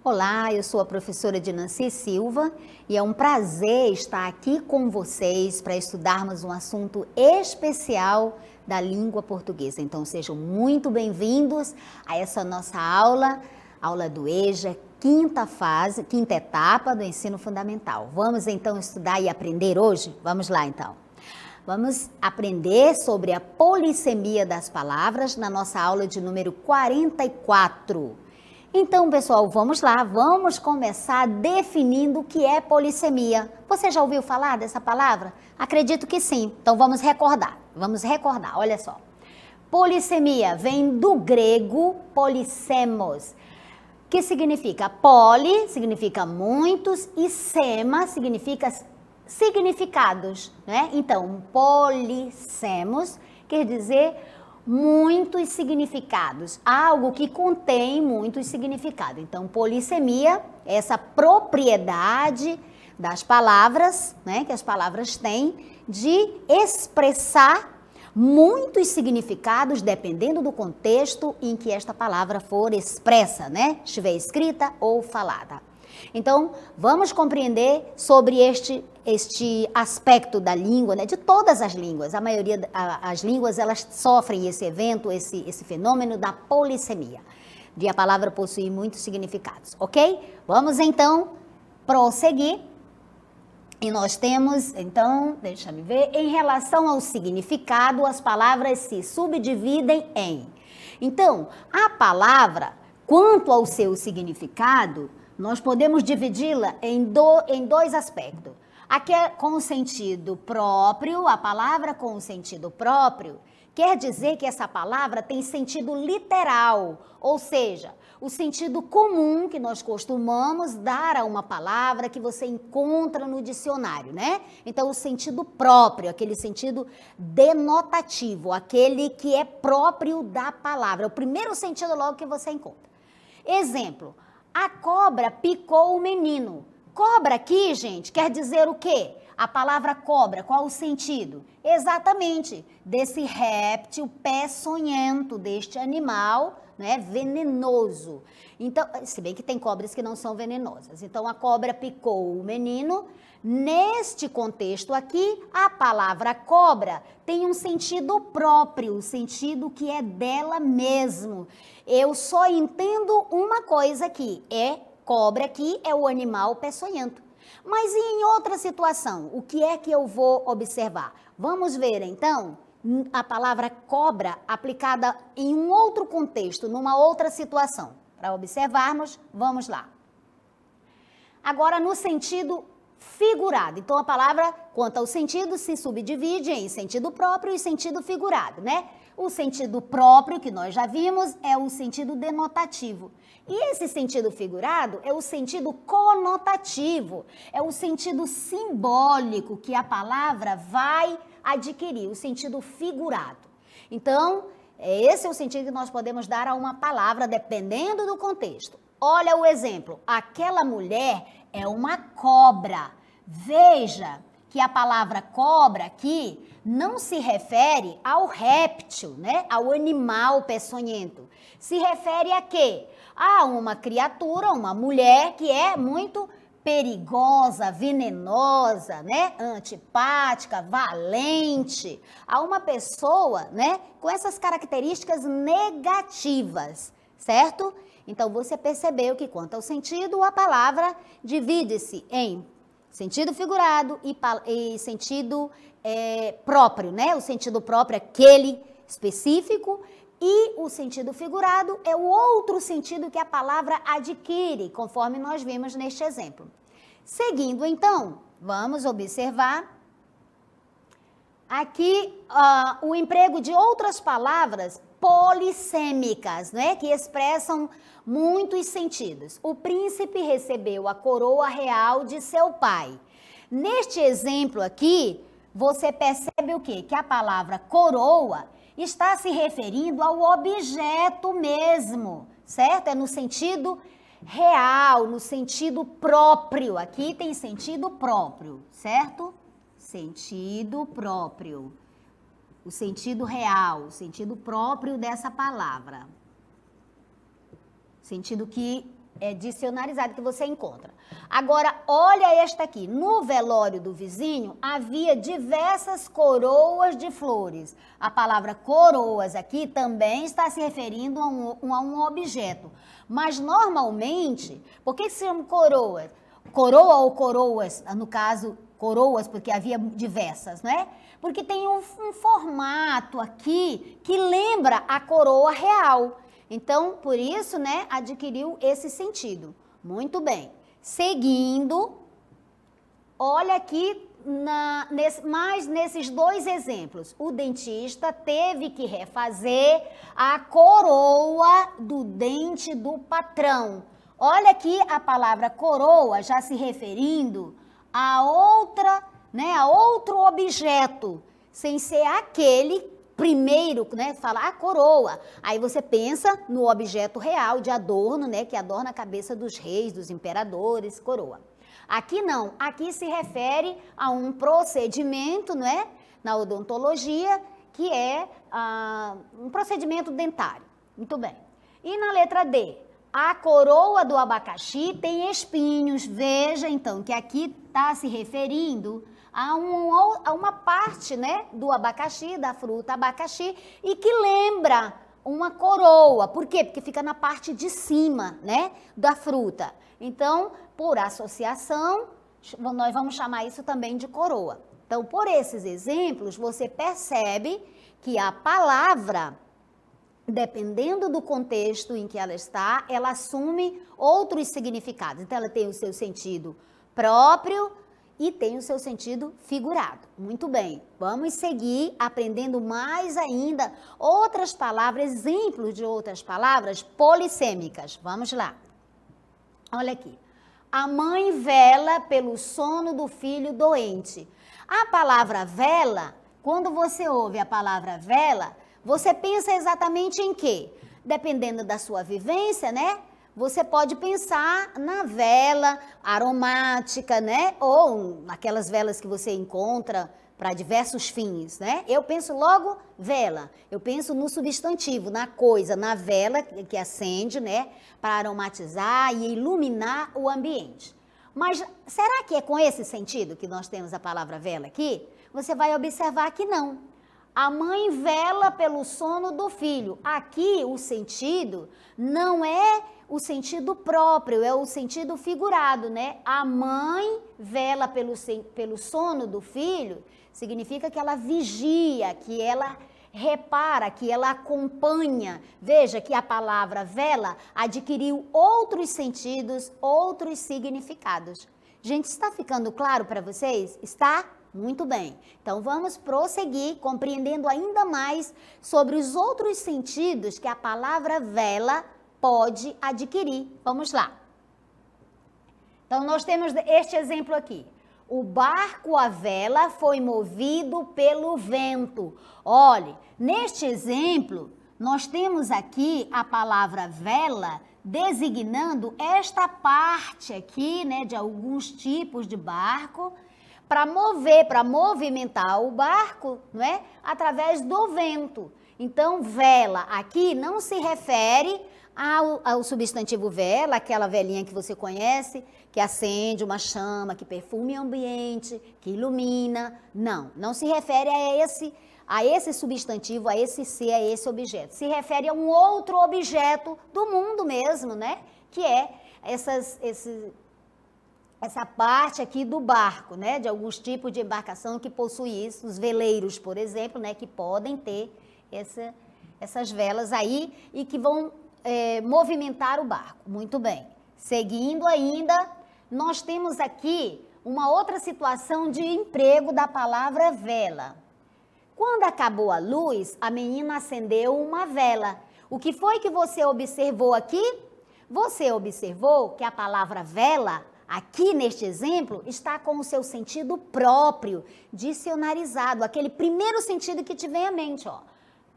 Olá, eu sou a professora Dinanci Silva e é um prazer estar aqui com vocês para estudarmos um assunto especial da língua portuguesa. Então sejam muito bem-vindos a essa nossa aula do EJA, quinta etapa do ensino fundamental. Vamos então estudar e aprender hoje? Vamos lá então. Vamos aprender sobre a polissemia das palavras na nossa aula de número 44. Então, pessoal, vamos lá, vamos começar definindo o que é polissemia. Você já ouviu falar dessa palavra? Acredito que sim. Então, vamos recordar, olha só. Polissemia vem do grego polissemos, que significa poli, significa muitos, e sema significa significados, né? Então, polissemos quer dizer muitos significados, algo que contém muitos significados. Então, polissemia é essa propriedade das palavras, né, que as palavras têm, de expressar muitos significados dependendo do contexto em que esta palavra for expressa, né, estiver escrita ou falada. Então, vamos compreender sobre este aspecto da língua, né? De todas as línguas. A maioria das línguas, elas sofrem esse evento, esse fenômeno da polissemia, de a palavra possuir muitos significados, ok? Vamos, então, prosseguir. E nós temos, então, deixa-me ver, em relação ao significado, as palavras se subdividem em. Então, a palavra, quanto ao seu significado, nós podemos dividi-la em dois aspectos. Aqui é com o sentido próprio, a palavra com o sentido próprio, quer dizer que essa palavra tem sentido literal, ou seja, o sentido comum que nós costumamos dar a uma palavra que você encontra no dicionário, né? Então, o sentido próprio, aquele sentido denotativo, aquele que é próprio da palavra, é o primeiro sentido logo que você encontra. Exemplo. A cobra picou o menino. Cobra aqui, gente, quer dizer o quê? A palavra cobra, qual o sentido? Exatamente, desse réptil peçonhento, deste animal, né, venenoso. Então, se bem que tem cobras que não são venenosas. Então, a cobra picou o menino. Neste contexto aqui, a palavra cobra tem um sentido próprio, o sentido que é dela mesmo. Eu só entendo uma coisa aqui, cobra aqui é o animal peçonhento. Mas e em outra situação, o que é que eu vou observar? Vamos ver então a palavra cobra aplicada em um outro contexto, numa outra situação. Para observarmos, vamos lá. Agora no sentido figurado. Então, a palavra, quanto ao sentido, se subdivide em sentido próprio e sentido figurado, né? O sentido próprio, que nós já vimos, é o sentido denotativo. E esse sentido figurado é o sentido conotativo, é o sentido simbólico que a palavra vai adquirir, o sentido figurado. Então, esse é o sentido que nós podemos dar a uma palavra, dependendo do contexto. Olha o exemplo, aquela mulher é uma cobra. Veja que a palavra cobra aqui não se refere ao réptil, né? Ao animal peçonhento. Se refere a quê? A uma criatura, uma mulher que é muito perigosa, venenosa, né? Antipática, valente. A uma pessoa, né? Com essas características negativas, certo? Então, você percebeu que, quanto ao sentido, a palavra divide-se em sentido figurado e sentido próprio, né? O sentido próprio é aquele específico e o sentido figurado é o outro sentido que a palavra adquire, conforme nós vimos neste exemplo. Seguindo, então, vamos observar aqui o emprego de outras palavras polissêmicas, né, que expressam muitos sentidos. O príncipe recebeu a coroa real de seu pai. Neste exemplo aqui, você percebe o quê? Que a palavra coroa está se referindo ao objeto mesmo, certo? É no sentido real, no sentido próprio. Aqui tem sentido próprio, certo? Sentido próprio. O sentido real, o sentido próprio dessa palavra. Sentido que dicionarizado que você encontra. Agora, olha esta aqui. No velório do vizinho, havia diversas coroas de flores. A palavra coroas aqui também está se referindo a um objeto. Mas, normalmente, por que se chama coroas? Coroa ou coroas, no caso, coroas, porque havia diversas, né? Porque tem um formato aqui que lembra a coroa real. Então, por isso, né, adquiriu esse sentido. Muito bem. Seguindo, olha aqui nesses dois exemplos. O dentista teve que refazer a coroa do dente do patrão. Olha aqui a palavra coroa já se referindo a outro objeto, sem ser aquele primeiro, né, falar a coroa. Aí você pensa no objeto real de adorno, né, que adorna a cabeça dos reis, dos imperadores, coroa. Aqui não, aqui se refere a um procedimento, não é, na odontologia, que é um procedimento dentário. Muito bem. E na letra D, a coroa do abacaxi tem espinhos. Veja, então, que aqui está se referindo a uma parte, né, do abacaxi, da fruta abacaxi, e que lembra uma coroa. Por quê? Porque fica na parte de cima, né, da fruta. Então, por associação, nós vamos chamar isso também de coroa. Então, por esses exemplos, você percebe que a palavra, dependendo do contexto em que ela está, ela assume outros significados. Então, ela tem o seu sentido próprio e tem o seu sentido figurado. Muito bem, vamos seguir aprendendo mais ainda outras palavras, exemplos de outras palavras polissêmicas. Vamos lá. Olha aqui. A mãe vela pelo sono do filho doente. A palavra vela, quando você ouve a palavra vela, você pensa exatamente em quê? Dependendo da sua vivência, né? Você pode pensar na vela aromática, né? Ou naquelas velas que você encontra para diversos fins, né? Eu penso logo vela. Eu penso no substantivo, na coisa, na vela que acende, né? Para aromatizar e iluminar o ambiente. Mas será que é com esse sentido que nós temos a palavra vela aqui? Você vai observar que não. A mãe vela pelo sono do filho. Aqui o sentido não é o sentido próprio, é o sentido figurado, né? A mãe vela pelo sono do filho, significa que ela vigia, que ela repara, que ela acompanha. Veja que a palavra vela adquiriu outros sentidos, outros significados. Gente, está ficando claro para vocês? Está? Muito bem. Então, vamos prosseguir compreendendo ainda mais sobre os outros sentidos que a palavra vela pode adquirir. Vamos lá. Então, nós temos este exemplo aqui. O barco à vela foi movido pelo vento. Olhe, neste exemplo, nós temos aqui a palavra vela designando esta parte aqui, né, de alguns tipos de barco, para movimentar o barco, não é? Através do vento. Então, vela aqui não se refere ao substantivo vela, aquela velinha que você conhece, que acende uma chama, que perfume o ambiente, que ilumina. Não se refere a esse substantivo, a esse ser, a esse objeto. Se refere a um outro objeto do mundo mesmo, né? Que é essa parte aqui do barco, né? De alguns tipos de embarcação que possuem isso, os veleiros, por exemplo, né? Que podem ter essas velas aí e que vão movimentar o barco. Muito bem. Seguindo ainda, nós temos aqui uma outra situação de emprego da palavra vela. Quando acabou a luz, a menina acendeu uma vela. O que foi que você observou aqui? Você observou que a palavra vela, aqui neste exemplo, está com o seu sentido próprio, dicionarizado, aquele primeiro sentido que te vem à mente, ó.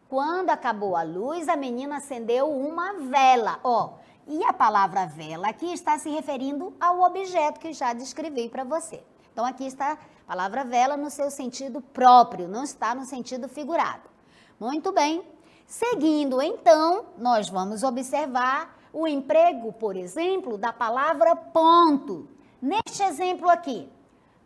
Quando acabou a luz, a menina acendeu uma vela, ó. E a palavra vela aqui está se referindo ao objeto que já descrevi para você. Então, aqui está a palavra vela no seu sentido próprio, não está no sentido figurado. Muito bem. Seguindo, então, nós vamos observar o emprego, por exemplo, da palavra ponto. Neste exemplo aqui,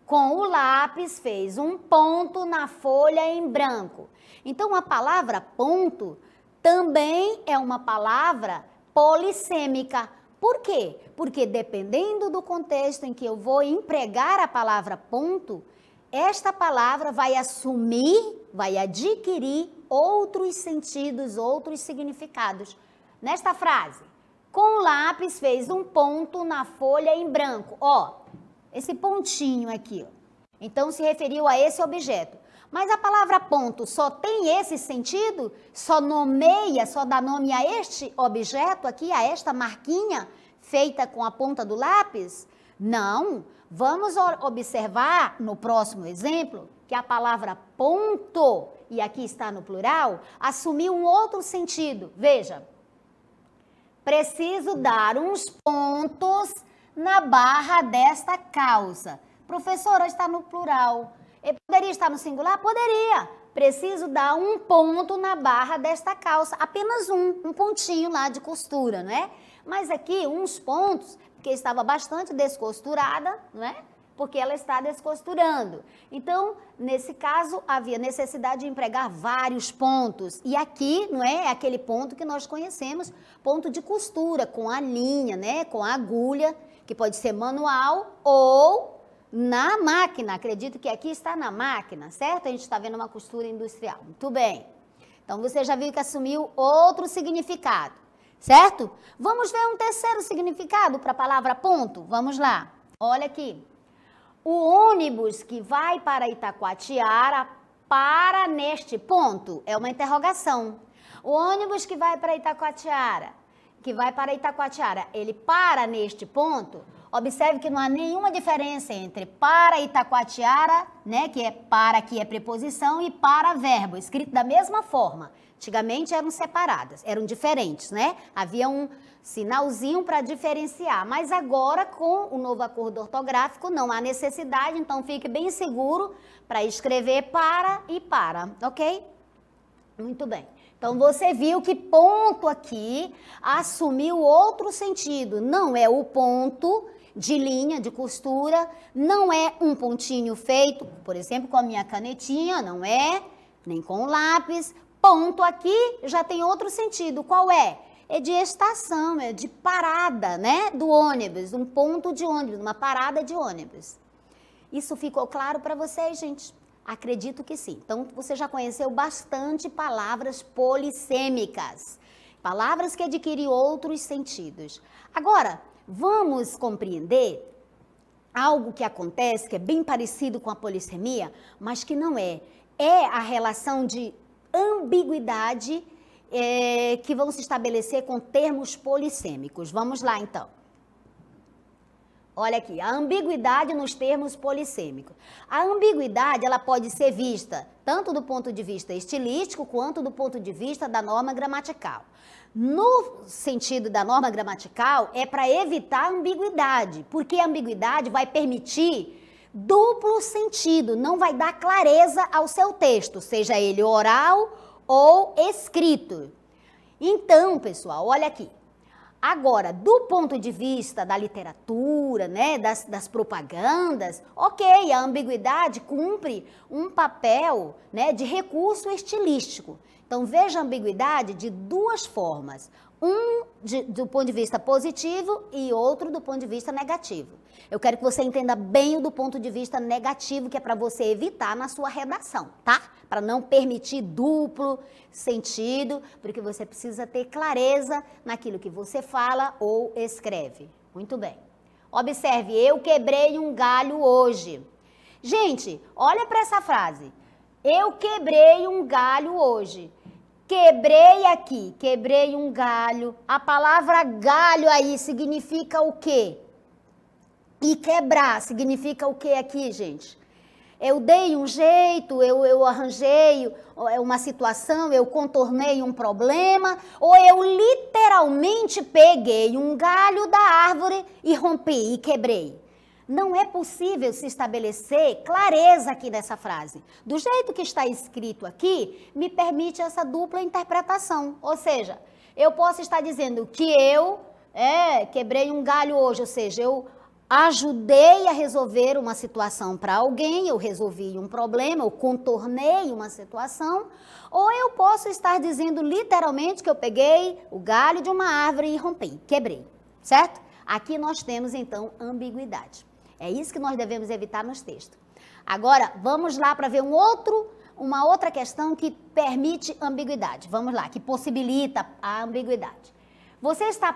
com o lápis fez um ponto na folha em branco. Então, a palavra ponto também é uma palavra polissêmica. Por quê? Porque dependendo do contexto em que eu vou empregar a palavra ponto, esta palavra vai assumir, vai adquirir outros sentidos, outros significados. Nesta frase, com o lápis fez um ponto na folha em branco. Ó, esse pontinho aqui, ó. Então, se referiu a esse objeto. Mas a palavra ponto só tem esse sentido? Só nomeia, só dá nome a este objeto aqui, a esta marquinha feita com a ponta do lápis? Não. Vamos observar no próximo exemplo que a palavra ponto, e aqui está no plural, assumiu um outro sentido. Veja, preciso dar uns pontos na barra desta calça. Professora, está no plural. Poderia estar no singular? Poderia. Preciso dar um ponto na barra desta calça. Apenas um pontinho lá de costura, não é? Mas aqui, uns pontos, porque estava bastante descosturada, não é? Porque ela está descosturando. Então, nesse caso, havia necessidade de empregar vários pontos. E aqui, não é? É aquele ponto que nós conhecemos, ponto de costura, com a linha, né? Com a agulha, que pode ser manual ou na máquina. Acredito que aqui está na máquina, certo? A gente está vendo uma costura industrial. Muito bem. Então, você já viu que assumiu outro significado, certo? Vamos ver um terceiro significado para a palavra ponto? Vamos lá. Olha aqui. O ônibus que vai para Itacoatiara para neste ponto. É uma interrogação. O ônibus que vai para Itacoatiara, ele para neste ponto. Observe que não há nenhuma diferença entre para Itacoatiara, né, que é para, que é preposição, e para verbo, escrito da mesma forma. Antigamente eram separadas, eram diferentes, né? Havia um sinalzinho para diferenciar, mas agora com o novo acordo ortográfico não há necessidade, então fique bem seguro para escrever para e para, ok? Muito bem. Então, você viu que ponto aqui assumiu outro sentido. Não é o ponto de linha, de costura, não é um pontinho feito, por exemplo, com a minha canetinha, não é, nem com o lápis. Ponto aqui já tem outro sentido. Qual é? É de estação, é de parada, né, do ônibus, um ponto de ônibus, uma parada de ônibus. Isso ficou claro para vocês, gente? Acredito que sim. Então, você já conheceu bastante palavras polissêmicas, palavras que adquirem outros sentidos. Agora, vamos compreender algo que acontece, que é bem parecido com a polissemia, mas que não é. É a relação de ambiguidade que vão se estabelecer com termos polissêmicos. Vamos lá, então. Olha aqui, a ambiguidade nos termos polissêmicos. A ambiguidade, ela pode ser vista tanto do ponto de vista estilístico quanto do ponto de vista da norma gramatical. No sentido da norma gramatical, é para evitar a ambiguidade, porque a ambiguidade vai permitir duplo sentido, não vai dar clareza ao seu texto, seja ele oral ou escrito. Então, pessoal, olha aqui. Agora, do ponto de vista da literatura, né, das propagandas, ok, a ambiguidade cumpre um papel, né, de recurso estilístico. Então, veja a ambiguidade de duas formas. Do ponto de vista positivo e outro do ponto de vista negativo. Eu quero que você entenda bem o do ponto de vista negativo, que é para você evitar na sua redação, tá? Para não permitir duplo sentido, porque você precisa ter clareza naquilo que você fala ou escreve. Muito bem. Observe, eu quebrei um galho hoje. Gente, olha para essa frase. Eu quebrei um galho hoje. Quebrei aqui, quebrei um galho. A palavra galho aí significa o quê? E quebrar significa o quê aqui, gente? Eu dei um jeito, eu arranjei uma situação, eu contornei um problema, ou eu literalmente peguei um galho da árvore e rompi e quebrei. Não é possível se estabelecer clareza aqui nessa frase. Do jeito que está escrito aqui, me permite essa dupla interpretação. Ou seja, eu posso estar dizendo que eu quebrei um galho hoje, ou seja, eu ajudei a resolver uma situação para alguém, eu resolvi um problema, eu contornei uma situação, ou eu posso estar dizendo literalmente que eu peguei o galho de uma árvore e rompi, quebrei, certo? Aqui nós temos então ambiguidade. É isso que nós devemos evitar nos textos. Agora, vamos lá para ver uma outra questão que permite ambiguidade. Vamos lá, que possibilita a ambiguidade. Você está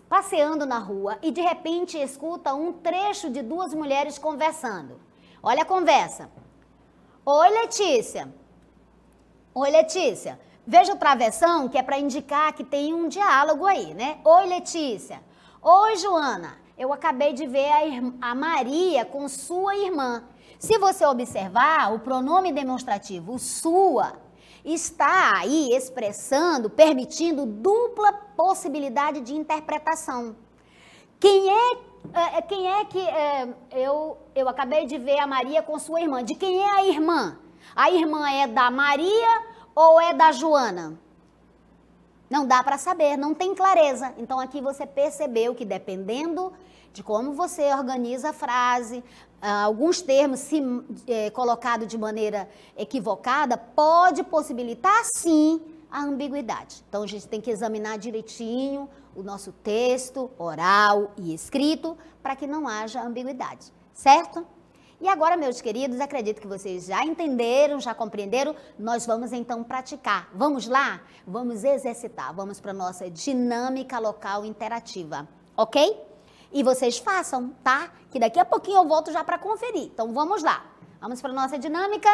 passeando na rua e de repente escuta um trecho de duas mulheres conversando. Olha a conversa. Oi, Letícia. Oi, Letícia. Veja o travessão, que é para indicar que tem um diálogo aí, né? Oi, Letícia. Oi, Joana. Eu acabei de ver a Maria com sua irmã. Se você observar, o pronome demonstrativo sua está aí expressando, permitindo dupla possibilidade de interpretação. Quem é que eu acabei de ver a Maria com sua irmã? De quem é a irmã? A irmã é da Maria ou é da Joana? Não dá para saber, não tem clareza. Então aqui você percebeu que dependendo de como você organiza a frase, alguns termos colocados de maneira equivocada, pode possibilitar sim a ambiguidade. Então a gente tem que examinar direitinho o nosso texto oral e escrito para que não haja ambiguidade, certo? E agora, meus queridos, acredito que vocês já entenderam, já compreenderam, nós vamos então praticar. Vamos lá? Vamos exercitar, vamos para a nossa dinâmica local interativa, ok? E vocês façam, tá? Que daqui a pouquinho eu volto já para conferir. Então vamos lá. Vamos para a nossa dinâmica.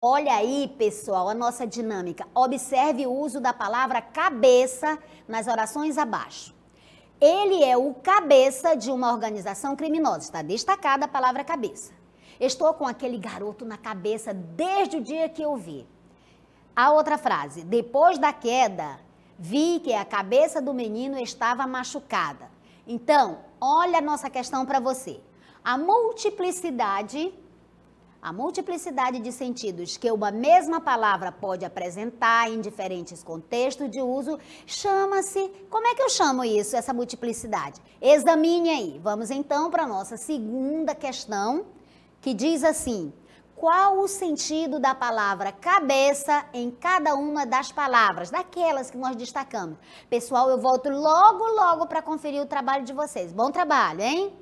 Olha aí, pessoal, a nossa dinâmica. Observe o uso da palavra cabeça nas orações abaixo. Ele é o cabeça de uma organização criminosa. Está destacada a palavra cabeça. Estou com aquele garoto na cabeça desde o dia que eu vi. A outra frase, depois da queda, vi que a cabeça do menino estava machucada. Então, olha a nossa questão para você. A multiplicidade de sentidos que uma mesma palavra pode apresentar em diferentes contextos de uso, chama-se... Como é que eu chamo isso, essa multiplicidade? Examine aí. Vamos então para a nossa segunda questão, que diz assim: qual o sentido da palavra cabeça em cada uma das palavras, daquelas que nós destacamos? Pessoal, eu volto logo para conferir o trabalho de vocês. Bom trabalho, hein?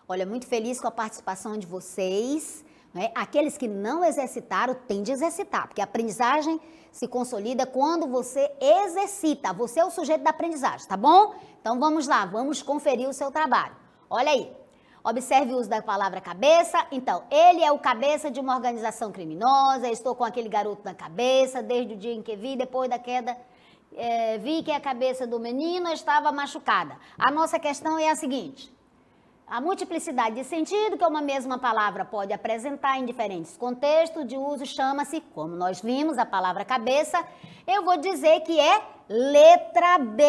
Olha, muito feliz com a participação de vocês. Né? Aqueles que não exercitaram, tem de exercitar, porque a aprendizagem se consolida quando você exercita. Você é o sujeito da aprendizagem, tá bom? Então vamos lá, vamos conferir o seu trabalho. Olha aí. Observe o uso da palavra cabeça. Então, ele é o cabeça de uma organização criminosa. Estou com aquele garoto na cabeça desde o dia em que vi, depois da queda, vi que a cabeça do menino estava machucada. A nossa questão é a seguinte. A multiplicidade de sentido que uma mesma palavra pode apresentar em diferentes contextos de uso chama-se, como nós vimos, a palavra cabeça. Eu vou dizer que é letra B.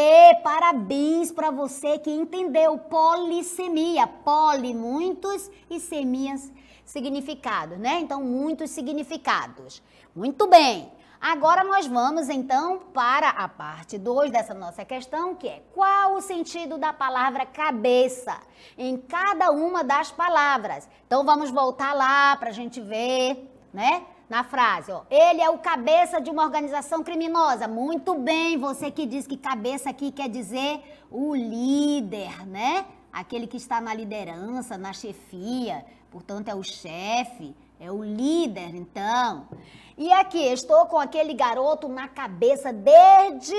Parabéns para você que entendeu. Polissemia. Poli, muitos, e semias, significado, né? Então, muitos significados. Muito bem. Agora nós vamos, então, para a parte 2 dessa nossa questão, que é qual o sentido da palavra cabeça em cada uma das palavras. Então, vamos voltar lá para a gente ver, né? Na frase, ó, ele é o cabeça de uma organização criminosa. Muito bem, você que diz que cabeça aqui quer dizer o líder, né? Aquele que está na liderança, na chefia, portanto, é o chefe. É o líder, então. E aqui, estou com aquele garoto na cabeça desde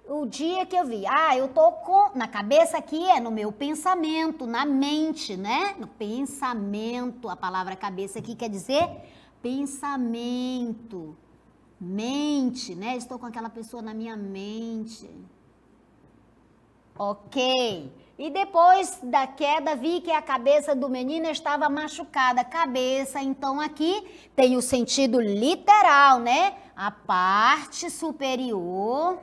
o dia que eu vi. Ah, eu tô com... Na cabeça aqui é no meu pensamento, na mente, né? No pensamento. A palavra cabeça aqui quer dizer pensamento. Mente, né? Estou com aquela pessoa na minha mente. Ok. E depois da queda, vi que a cabeça do menino estava machucada. Cabeça, então, aqui tem o sentido literal, né? A parte superior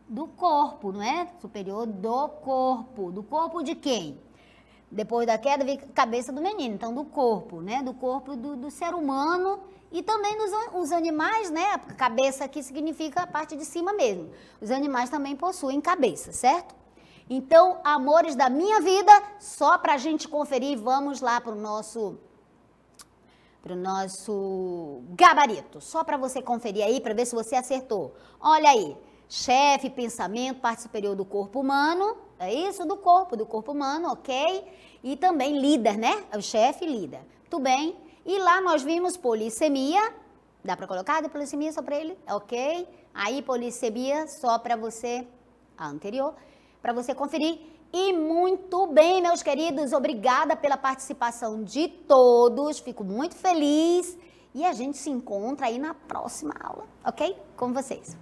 do corpo, não é? Superior do corpo. Do corpo de quem? Depois da queda, vi a cabeça do menino, então do corpo, né? Do corpo do ser humano. E também os animais, né? A cabeça aqui significa a parte de cima mesmo. Os animais também possuem cabeça, certo? Então, amores da minha vida, só para a gente conferir, vamos lá para o nosso gabarito. Só para você conferir aí, para ver se você acertou. Olha aí, chefe, pensamento, parte superior do corpo humano, é isso? Do corpo humano, ok? E também líder, né? É o chefe, líder. Muito bem. E lá nós vimos polissemia, dá para colocar de polissemia só para ele, ok? Aí polissemia só para você, a anterior, para você conferir. E muito bem, meus queridos, obrigada pela participação de todos, fico muito feliz e a gente se encontra aí na próxima aula, ok? Com vocês.